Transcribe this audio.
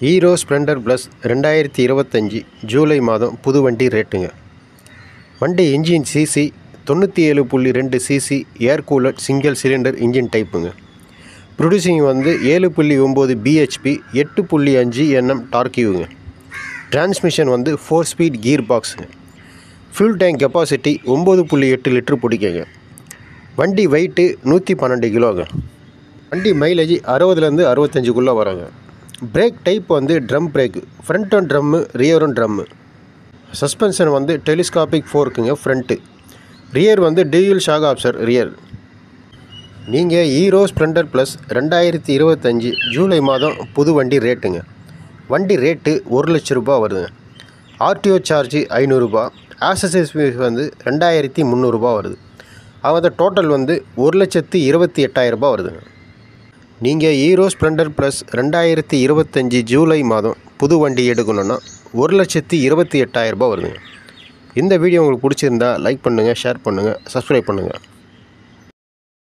Hero Splendor plus 2025 ஜூலை மாதம் புது வண்டி ரேட்டுங்க. வண்டி engine CC 97.2 CC air cooler single cylinder engine டைப்புங்க. ப்ரொடியூசிங் 7.9 பிஹெச்பி 8.5 Nm டார்க்யூங்க. டிரான்ஸ்மிஷன் 4 ஸ்பீட் கீர் பாக்ஸுங்க. ஃபியூல் டேங்க் கெப்பாசிட்டி 9.8 லிட்டர் பிடிக்குங்க. வண்டி வெயிட்டு 112 கிலோங்க. வண்டி மைலேஜ் 60லேருந்து 65க்குள்ளே வராங்க. Brake type drum brake, front one drum, rear one drum. Suspension telescopic ஃபோர்க்குங்க front. Rear dual shock absorber rear. நீங்கள் ஹீரோ ஸ்ப்ளெண்டர் ப்ளஸ் 2025 ஜூலை மாதம் புது வண்டி ரேட்டுங்க. வண்டி ரேட்டு 1 லட்ச ரூபா வருதுங்க. ஆர்டிஓ சார்ஜ் 500 ரூபா, ஆக்சசரிஸ் ஃபீஸ் 2300 ரூபா வருது. அதாவது டோட்டல் 1,28,000 ரூபா வருதுங்க. நீங்கள் ஹீரோ ஸ்ப்ளெண்டர் ப்ளஸ் 2025 ஜூலை மாதம் புது வண்டி எடுக்கணுன்னா 1,28,000 ரூபா வருதுங்க. இந்த வீடியோ உங்களுக்கு பிடிச்சிருந்தா லைக் பண்ணுங்கள், ஷேர் பண்ணுங்கள், சப்ஸ்கிரைப் பண்ணுங்கள்.